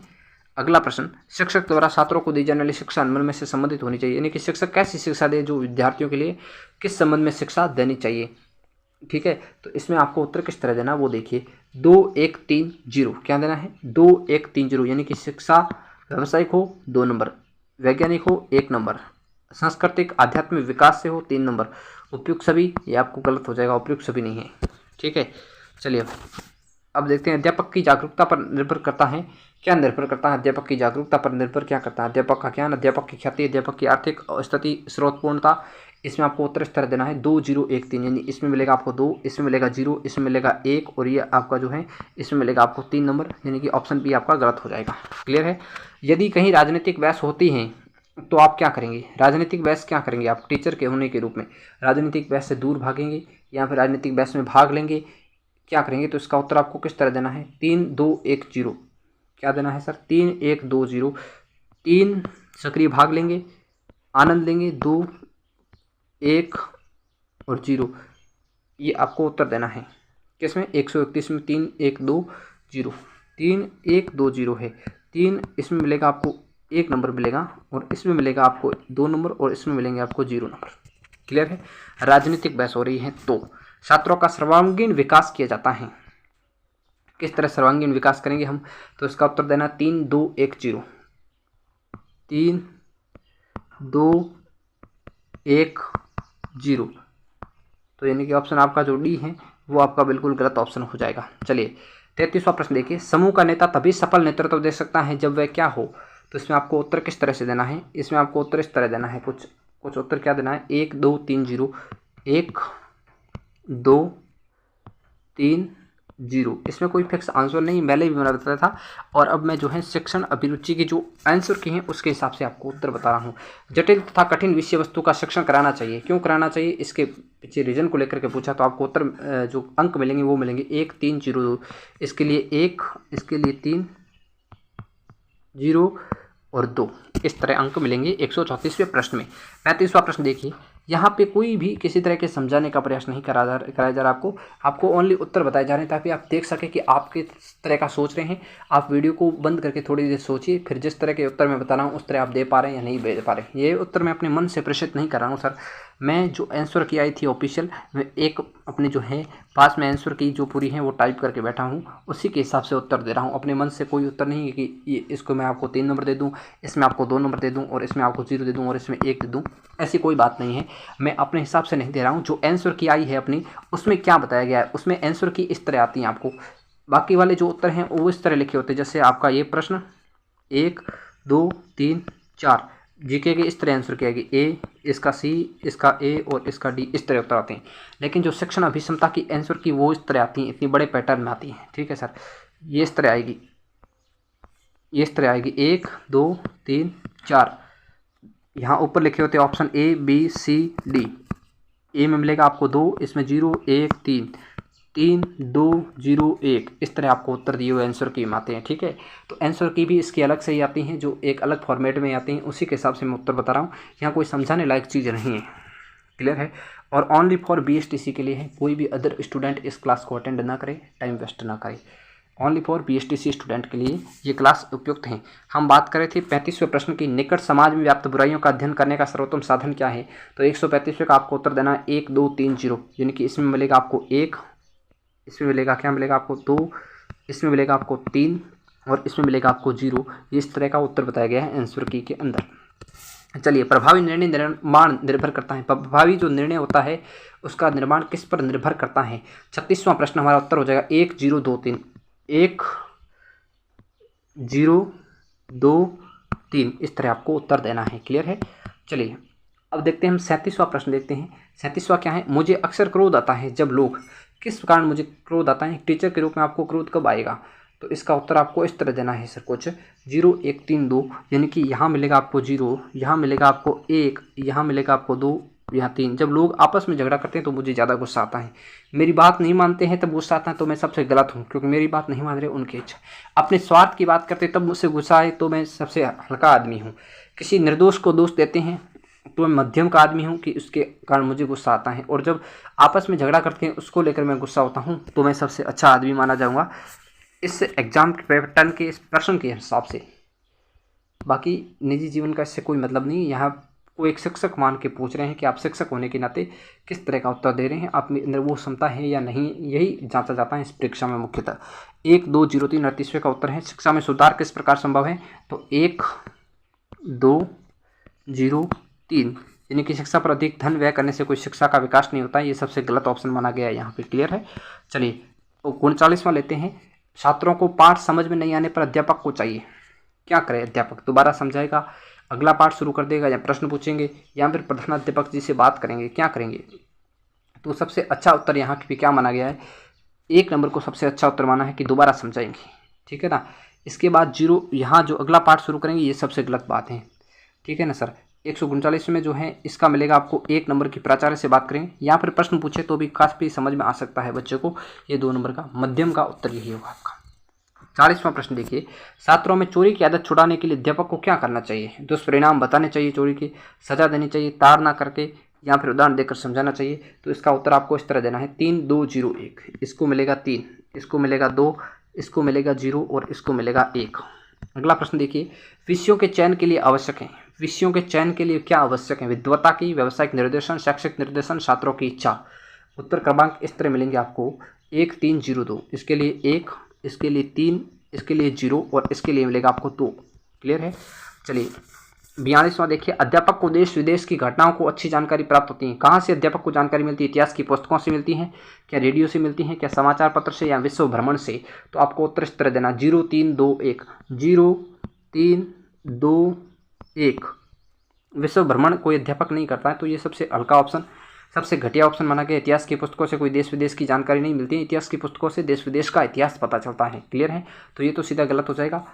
अगला प्रश्न, शिक्षक द्वारा छात्रों को दी जाने वाली शिक्षा निम्न में से संबंधित होनी चाहिए, यानी कि शिक्षक कैसी शिक्षा दे जो विद्यार्थियों के लिए किस संबंध में शिक्षा देनी चाहिए। ठीक है, तो इसमें आपको उत्तर किस तरह देना वो देखिए। 2-1-3-0 क्या देना है, 2-1-3-0 यानी कि शिक्षा व्यावसायिक हो 2 नंबर, वैज्ञानिक हो 1 नंबर, सांस्कृतिक आध्यात्मिक विकास से हो 3 नंबर, उपयुक्त सभी, ये आपको गलत हो जाएगा, उपयुक्त सभी नहीं है। ठीक है, चलिए अब देखते हैं अध्यापक की जागरूकता पर निर्भर करता है, क्या निर्भर करता है अध्यापक की जागरूकता पर निर्भर क्या करता है, अध्यापक का ज्ञान, अध्यापक की ख्याति, अध्यापक की आर्थिक स्थिति, स्रोतपूर्णता। इसमें आपको उत्तर इस तरह देना है 2-0-1-3, यानी इसमें मिलेगा आपको 2, इसमें मिलेगा 0, इसमें मिलेगा 1 और ये आपका जो है इसमें मिलेगा आपको 3 नंबर, यानी कि ऑप्शन बी आपका गलत हो जाएगा। क्लियर है। यदि कहीं राजनीतिक बहस होती है तो आप क्या करेंगे, राजनीतिक बहस क्या करेंगे आप टीचर के होने के रूप में, राजनीतिक बहस से दूर भागेंगे या फिर राजनीतिक बहस में भाग लेंगे, क्या करेंगे, तो इसका उत्तर आपको किस तरह देना है, 3-2-1-0 क्या देना है सर, 3-1-2-0, 3 सक्रिय भाग लेंगे, आनंद लेंगे, 2 1 और 0, ये आपको उत्तर देना है किसमें, 131 में 3-1-2-0, 3-1-2-0 है, 3 इसमें मिलेगा आपको 1 नंबर मिलेगा और इसमें मिलेगा आपको 2 नंबर और इसमें मिलेंगे आपको 0 नंबर। क्लियर है। राजनीतिक बहस हो रही है तो छात्रों का सर्वांगीण विकास किया जाता है, किस तरह सर्वांगीण विकास करेंगे हम, तो इसका उत्तर देना 3-2-1-0, 3-2-1-0, तो यानी कि ऑप्शन आपका जो डी है वो आपका बिल्कुल गलत ऑप्शन हो जाएगा। चलिए 33वां प्रश्न देखिए, समूह का नेता तभी सफल नेतृत्व दे सकता है जब वह क्या हो, तो इसमें आपको उत्तर किस तरह से देना है, इसमें आपको उत्तर इस तरह देना है, कुछ उत्तर क्या देना है, 1-2-3-0, 1-2-3-0, इसमें कोई फिक्स आंसर नहीं, पहले भी मैंने बताया था और अब मैं जो है शिक्षण अभिरुचि के जो आंसर के हैं उसके हिसाब से आपको उत्तर बता रहा हूँ। जटिल तथा कठिन विषय वस्तु का शिक्षण कराना चाहिए, क्यों कराना चाहिए, इसके पीछे रीजन को लेकर के पूछा तो आपको उत्तर जो अंक मिलेंगे वो मिलेंगे 1-3-0, इसके लिए 1, इसके लिए 3, 0 और 2, इस तरह अंक मिलेंगे 134वें प्रश्न में। 35वां प्रश्न देखिए, यहाँ पे कोई भी किसी तरह के समझाने का प्रयास नहीं कराया जा रहा, आपको ओनली उत्तर बताए जा रहे हैं ताकि आप देख सकें कि आप किस तरह का सोच रहे हैं। आप वीडियो को बंद करके थोड़ी देर सोचिए, फिर जिस तरह के उत्तर मैं बता रहा हूँ उस तरह आप दे पा रहे हैं या नहीं दे पा रहे हैं। ये उत्तर मैं अपने मन से प्रेषित नहीं कर रहा हूँ सर, मैं जो आंसर की आई थी ऑफिशियल, मैं एक अपने जो है पास में आंसर की जो पूरी है वो टाइप करके बैठा हूँ, उसी के हिसाब से उत्तर दे रहा हूँ। अपने मन से कोई उत्तर नहीं है कि ये इसको मैं आपको 3 नंबर दे दूँ, इसमें आपको 2 नंबर दे दूँ और इसमें आपको 0 दे दूँ और इसमें 1 दे दूँ, ऐसी कोई बात नहीं है। मैं अपने हिसाब से नहीं दे रहा हूँ, जो आंसर की आई है अपनी उसमें क्या बताया गया है, उसमें आंसर की इस तरह आती हैं आपको, बाकी वाले जो उत्तर हैं वो इस तरह लिखे होते हैं। जैसे आपका ये प्रश्न 1 2 3 4 जीके के इस तरह आंसर किया गया, ए, इसका सी, इसका ए और इसका डी, इस तरह उत्तर आते हैं। लेकिन जो शिक्षण अभिक्षमता की आंसर की वो इस तरह आती हैं, इतनी बड़े पैटर्न में आती हैं। ठीक है सर, ये इस तरह आएगी, ये इस तरह आएगी 1 2 3 4, यहाँ ऊपर लिखे होते हैं option A B C D, A में मिलेगा आपको 2, इसमें 0 1 3 3 2 0 1, इस तरह आपको उत्तर दिए हुए आंसर की आते हैं। ठीक है, तो आंसर की भी इसकी अलग से ही आती हैं, जो एक अलग फॉर्मेट में आती हैं, उसी के हिसाब से मैं उत्तर बता रहा हूँ। यहाँ कोई समझाने लायक चीज़ नहीं है। क्लियर है। और ओनली फॉर BSTC के लिए है, कोई भी अदर स्टूडेंट इस क्लास को अटेंड ना करे, टाइम वेस्ट ना करे। ओनली फॉर BSTC स्टूडेंट के लिए ये क्लास उपयुक्त है। हम बात कर रहे थे 35वें प्रश्न की, निकट समाज में व्याप्त बुराइयों का अध्ययन करने का सर्वोत्तम साधन क्या है, तो 135वें का आपको उत्तर देना है 1 2 3 0, यानी कि इसमें मिलेगा आपको 1, इसमें मिलेगा क्या मिलेगा आपको 2, इसमें मिलेगा आपको 3 और इसमें मिलेगा आपको 0। इस तरह का उत्तर बताया गया है आंसर की के अंदर। चलिए, प्रभावी निर्णय निर्माण निर्भर करता है, प्रभावी जो निर्णय होता है उसका निर्माण किस पर निर्भर करता है। 36वां प्रश्न हमारा उत्तर हो जाएगा 1 0 2 3, 1 0 2 3, इस तरह आपको उत्तर देना है। क्लियर है। चलिए अब देखते हैं हम 37वां प्रश्न देखते हैं। 37वां क्या है, मुझे अक्सर क्रोध आता है जब लोग, किस कारण मुझे क्रोध आता है, टीचर के रूप में आपको क्रोध कब आएगा, तो इसका उत्तर आपको इस तरह देना है सर, कुछ 0 1 3 2, यानी कि यहाँ मिलेगा आपको 0, यहाँ मिलेगा आपको 1, यहाँ मिलेगा आपको 2, यहाँ 3। जब लोग आपस में झगड़ा करते हैं तो मुझे ज़्यादा गुस्सा आता है, मेरी बात नहीं मानते हैं तब गुस्सा आता है, तो मैं सबसे गलत हूँ क्योंकि मेरी बात नहीं मान रहे उनकी इच्छा। अपने स्वार्थ की बात करते तब मुझसे गुस्सा आए तो मैं सबसे हल्का आदमी हूँ। किसी निर्दोष को दोष देते हैं तो मैं मध्यम का आदमी हूँ कि उसके कारण मुझे गुस्सा आता है, और जब आपस में झगड़ा करते हैं उसको लेकर मैं गुस्सा होता हूँ तो मैं सबसे अच्छा आदमी माना जाऊँगा। इस एग्जाम के पैटर्न के इस प्रश्न के हिसाब से बाकी निजी जीवन का इससे कोई मतलब नहीं। यहाँ को एक शिक्षक मान के पूछ रहे हैं कि आप शिक्षक होने के नाते किस तरह का उत्तर दे रहे हैं, आप में अंदर वो क्षमता है या नहीं, यही जांचा जाता है इस परीक्षा में मुख्यतः। 1 2 0 3 38वें का उत्तर है शिक्षा में सुधार किस प्रकार संभव है, तो 1 2 0 3 यानी कि शिक्षा पर अधिक धन व्यय करने से कोई शिक्षा का विकास नहीं होता है, ये सबसे गलत ऑप्शन माना गया है यहाँ पे। क्लियर है। चलिए 39वां लेते हैं। छात्रों को पाठ समझ में नहीं आने पर अध्यापक को चाहिए क्या करे, अध्यापक दोबारा समझाएगा, अगला पाठ शुरू कर देगा, या प्रश्न पूछेंगे, या फिर प्रधानाध्यापक जी से बात करेंगे, क्या करेंगे। तो सबसे अच्छा उत्तर यहाँ पे क्या माना गया है, 1 नंबर को सबसे अच्छा उत्तर माना है कि दोबारा समझाएंगे। ठीक है ना। इसके बाद 0 यहाँ जो अगला पाठ शुरू करेंगे ये सबसे गलत बात है। ठीक है ना सर। 139 में जो है इसका मिलेगा आपको 1 नंबर की प्राचार्य से बात करेंगे, या फिर प्रश्न पूछे तो भी काफ़ी समझ में आ सकता है बच्चे को। ये 2 नंबर का मध्यम का उत्तर यही होगा आपका। 40वां प्रश्न देखिए। छात्रों में चोरी की आदत छुड़ाने के लिए अध्यापक को क्या करना चाहिए, दुष्परिणाम बताने चाहिए, चोरी की सजा देनी चाहिए, ताड़ना करके, या फिर उदाहरण देकर समझाना चाहिए। तो इसका उत्तर आपको इस तरह देना है 3 2 0 1। इसको मिलेगा 3, इसको मिलेगा 2, इसको मिलेगा 0 और इसको मिलेगा 1। अगला प्रश्न देखिए। विषयों के चयन के लिए आवश्यक है, विषयों के चयन के लिए क्या आवश्यक है, विद्वता की, व्यावसायिक निर्देशन, शैक्षिक निर्देशन, छात्रों की इच्छा। उत्तर क्रमांक इस तरह मिलेंगे आपको 1 3 0 2, इसके लिए 1, इसके लिए 3, इसके लिए 0 और इसके लिए मिलेगा आपको 2। क्लियर है। चलिए 42वां देखिए। अध्यापक को देश विदेश की घटनाओं को अच्छी जानकारी प्राप्त होती है, कहाँ से अध्यापक को जानकारी मिलती है, इतिहास की पुस्तकों से मिलती है, क्या रेडियो से मिलती है, क्या समाचार पत्र से, या विश्व भ्रमण से। तो आपको उत्तर इस तरह देना 0 3 2 1, 0 3 2 1। विश्व भ्रमण कोई अध्यापक नहीं करता है, तो ये सबसे हल्का ऑप्शन, सबसे घटिया ऑप्शन माना गया। इतिहास की पुस्तकों से कोई देश विदेश की जानकारी नहीं मिलती है, इतिहास की पुस्तकों से देश विदेश का इतिहास पता चलता है। क्लियर है। तो ये तो सीधा गलत हो जाएगा।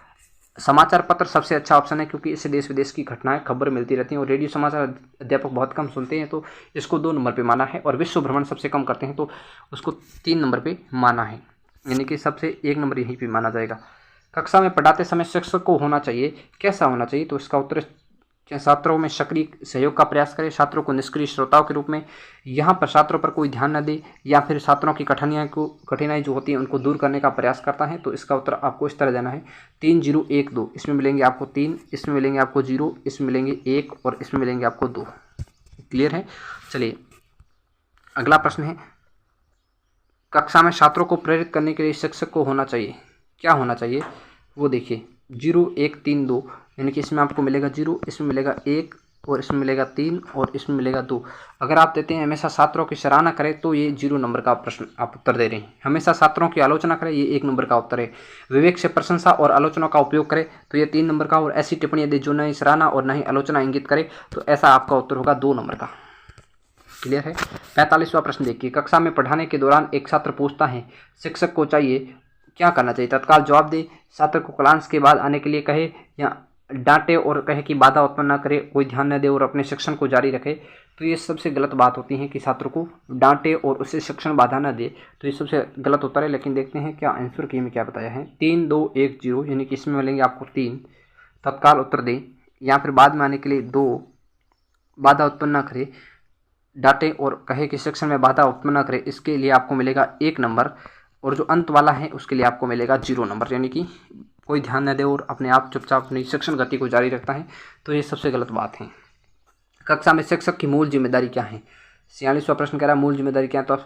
समाचार पत्र सबसे अच्छा ऑप्शन है, क्योंकि इससे देश विदेश की घटनाएं खबर मिलती रहती हैं, और रेडियो समाचार अध्यापक बहुत कम सुनते हैं, तो इसको 2 नंबर पे माना है। और विश्व भ्रमण सबसे कम करते हैं, तो उसको 3 नंबर पे माना है, यानी कि सबसे 1 नंबर यहीं पे माना जाएगा। कक्षा में पढ़ाते समय शिक्षक को होना चाहिए, कैसा होना चाहिए, तो इसका उत्तर छात्रों में सक्रिय सहयोग का प्रयास करें, छात्रों को निष्क्रिय श्रोताओं के रूप में, यहाँ पर छात्रों पर कोई ध्यान न दे, या फिर छात्रों की कठिनाई जो होती है उनको दूर करने का प्रयास करता है। तो इसका उत्तर आपको इस तरह देना है 3 0 1 2। इसमें मिलेंगे आपको 3, इसमें मिलेंगे आपको 0, इसमें मिलेंगे 1 और इसमें मिलेंगे आपको 2। क्लियर है। चलिए अगला प्रश्न है। कक्षा में छात्रों को प्रेरित करने के लिए शिक्षक को होना चाहिए, क्या होना चाहिए, वो देखिए 0 1 3 2, यानी कि इसमें आपको मिलेगा 0, इसमें मिलेगा 1 और इसमें मिलेगा 3 और इसमें मिलेगा 2। अगर आप देते हैं हमेशा छात्रों की सराहना करें तो ये 0 नंबर का प्रश्न आप उत्तर दे रहे हैं। हमेशा छात्रों की आलोचना करें, ये 1 नंबर का उत्तर है। विवेक से प्रशंसा और आलोचना का उपयोग करें तो ये 3 नंबर का, और ऐसी टिप्पणियाँ दे जो न ही सराहना और न ही आलोचना इंगित करे, तो ऐसा आपका उत्तर होगा 2 नंबर का। क्लियर है। 45वां प्रश्न देखिए। कक्षा में पढ़ाने के दौरान एक छात्र पूछता है शिक्षक को चाहिए क्या करना चाहिए, तत्काल जवाब दे, छात्र को क्लास के बाद आने के लिए कहे, या डांटे और कहे कि बाधा उत्पन्न न करे, कोई ध्यान न दे और अपने शिक्षण को जारी रखे। तो ये सबसे गलत बात होती है कि छात्र को डांटे और उसे शिक्षण बाधा न दे, तो ये सबसे गलत उत्तर है। लेकिन देखते हैं क्या आंसर की में क्या बताया है। 3 2 1 0, यानी कि इसमें मिलेंगे आपको 3, तत्काल उत्तर दें, या फिर बाद में आने के लिए 2, बाधा उत्पन्न न करे, डांटे और कहे कि शिक्षण में बाधा उत्पन्न न करे, इसके लिए आपको मिलेगा 1 नंबर, और जो अंत वाला है उसके लिए आपको मिलेगा 0 नंबर, यानी कि कोई ध्यान न दे और अपने आप चुपचाप अपनी शिक्षण गति को जारी रखता है। तो ये सबसे गलत बात है। कक्षा में शिक्षक की मूल जिम्मेदारी क्या है। 46वां प्रश्न कह रहा है मूल जिम्मेदारी क्या है, तो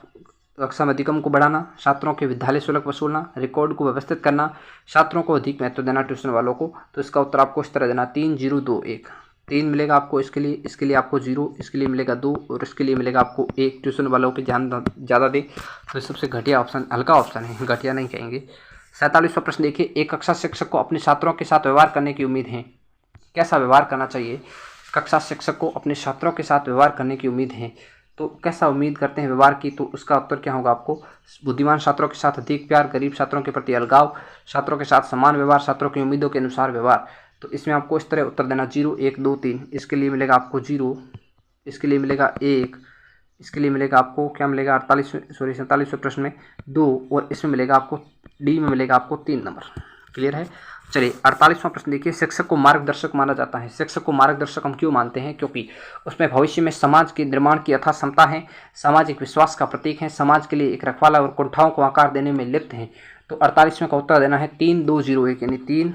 कक्षा में अधिगम को बढ़ाना, छात्रों के विद्यालय शुल्क वसूलना, रिकॉर्ड को व्यवस्थित करना, छात्रों को अधिक महत्व देना ट्यूशन वालों को। तो इसका उत्तर आपको इस तरह देना 3 0 2 1। 3 मिलेगा आपको इसके लिए आपको 0, इसके लिए मिलेगा 2 और इसके लिए मिलेगा आपको 1। ट्यूशन वालों पे ध्यान ज़्यादा दें। तो सबसे घटिया ऑप्शन, हल्का ऑप्शन है, घटिया नहीं कहेंगे। 47वां प्रश्न देखिए। एक कक्षा शिक्षक को अपने छात्रों के साथ व्यवहार करने की उम्मीद है, कैसा व्यवहार करना चाहिए। कक्षा शिक्षक को अपने छात्रों के साथ व्यवहार करने की उम्मीद है, तो कैसा उम्मीद करते हैं व्यवहार की, तो उसका उत्तर क्या होगा आपको। बुद्धिमान छात्रों के साथ अधिक प्यार, गरीब छात्रों के प्रति अलगाव, छात्रों के साथ समान व्यवहार, छात्रों की उम्मीदों के अनुसार व्यवहार। तो इसमें आपको इस तरह उत्तर देना 0 1 2 3। इसके लिए मिलेगा आपको 0, इसके लिए मिलेगा 1, इसके लिए मिलेगा आपको क्या मिलेगा 47वें प्रश्न में 2, और इसमें मिलेगा आपको डी में मिलेगा आपको 3 नंबर। क्लियर है। चलिए 48वां प्रश्न देखिए। शिक्षक को मार्गदर्शक माना जाता है, शिक्षक को मार्गदर्शक हम क्यों मानते हैं, क्योंकि उसमें भविष्य में समाज के निर्माण की यथा क्षमता है, सामाजिक विश्वास का प्रतीक है, समाज के लिए एक रखवाला और कुंठाओं को आकार देने में लिप्त है। तो 48वें का उत्तर देना है 3 2 0 1, यानी 3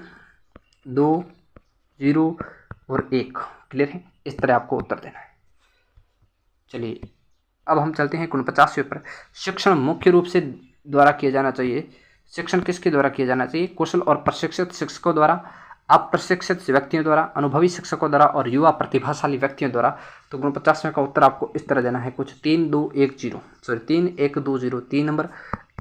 2 0 और 1। क्लियर है? इस तरह आपको उत्तर देना है। चलिए अब हम चलते हैं 49वें पर। शिक्षण मुख्य रूप से द्वारा किया जाना चाहिए। शिक्षण किसके द्वारा किया जाना चाहिए? कुशल और प्रशिक्षित शिक्षकों द्वारा, अप्रशिक्षित व्यक्तियों द्वारा, अनुभवी शिक्षकों द्वारा और युवा प्रतिभाशाली व्यक्तियों द्वारा। तो 49वें का उत्तर आपको इस तरह देना है कुछ 3 2 1 0 सॉरी 3 1 2 0। 3 नंबर,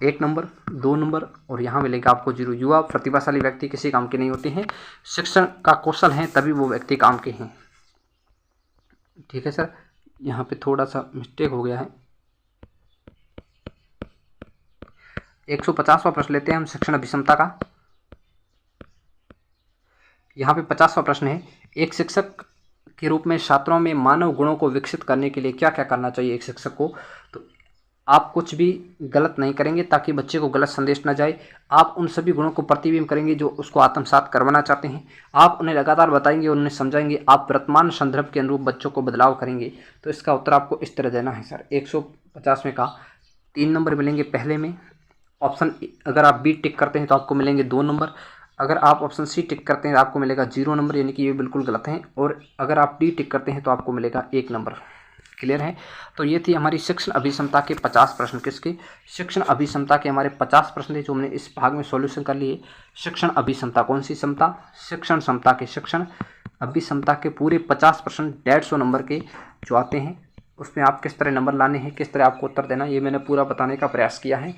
1 नंबर, 2 नंबर और यहाँ मिलेगा आपको 0। युवा प्रतिभाशाली व्यक्ति किसी काम के नहीं होते हैं, शिक्षण का कौशल है तभी वो व्यक्ति काम के हैं। ठीक है सर, यहाँ पे थोड़ा सा मिस्टेक हो गया है। 150वां प्रश्न लेते हैं हम शिक्षण अभिक्षमता का। यहाँ पे 50वां प्रश्न है, एक शिक्षक के रूप में छात्रों में मानव गुणों को विकसित करने के लिए क्या क्या करना चाहिए एक शिक्षक को? तो आप कुछ भी गलत नहीं करेंगे ताकि बच्चे को गलत संदेश न जाए। आप उन सभी गुणों को प्रतिबिंब करेंगे जो उसको आत्मसात करवाना चाहते हैं। आप उन्हें लगातार बताएंगे, उन्हें समझाएंगे। आप वर्तमान संदर्भ के अनुरूप बच्चों को बदलाव करेंगे। तो इसका उत्तर आपको इस तरह देना है सर। 150वें का 3 नंबर मिलेंगे पहले में। ऑप्शन अगर आप बी टिक करते हैं तो आपको मिलेंगे 2 नंबर। अगर आप ऑप्शन सी टिक करते हैं तो आपको मिलेगा 0 नंबर, यानी कि ये बिल्कुल गलत है। और अगर आप डी टिक करते हैं तो आपको मिलेगा 1 नंबर। क्लियर है? तो ये थी हमारी शिक्षण अभिक्षमता के 50 प्रश्न। किसके? शिक्षण अभिक्षमता के हमारे 50 प्रश्न थे जो हमने इस भाग में सॉल्यूशन कर लिए। शिक्षण अभिक्षमता कौन सी क्षमता? शिक्षण क्षमता के शिक्षण अभिक्षमता के पूरे 50 प्रश्न 150 नंबर के जो आते हैं उसमें आप किस तरह नंबर लाने हैं, किस तरह आपको उत्तर देना, ये मैंने पूरा बताने का प्रयास किया है।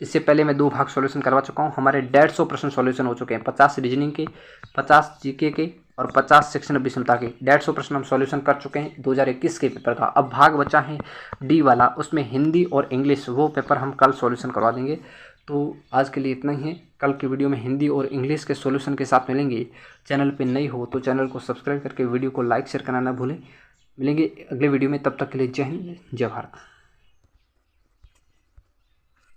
इससे पहले मैं 2 भाग सॉल्यूशन करवा चुका हूँ। हमारे 150 प्रश्न सॉल्यूशन हो चुके हैं। 50 रीजनिंग के, 50 जीके के और 50 शिक्षण अभिक्षमता के। 150 प्रश्न हम सॉल्यूशन कर चुके हैं 2021 के पेपर का। अब भाग बचा है डी वाला, उसमें हिंदी और इंग्लिश, वो पेपर हम कल सॉल्यूशन करवा देंगे। तो आज के लिए इतना ही है। कल की वीडियो में हिंदी और इंग्लिश के सॉल्यूशन के साथ मिलेंगे। चैनल पर नई हो तो चैनल को सब्सक्राइब करके वीडियो को लाइक शेयर करना ना भूलें। मिलेंगे अगले वीडियो में, तब तक के लिए जय हिंद, जय भारत।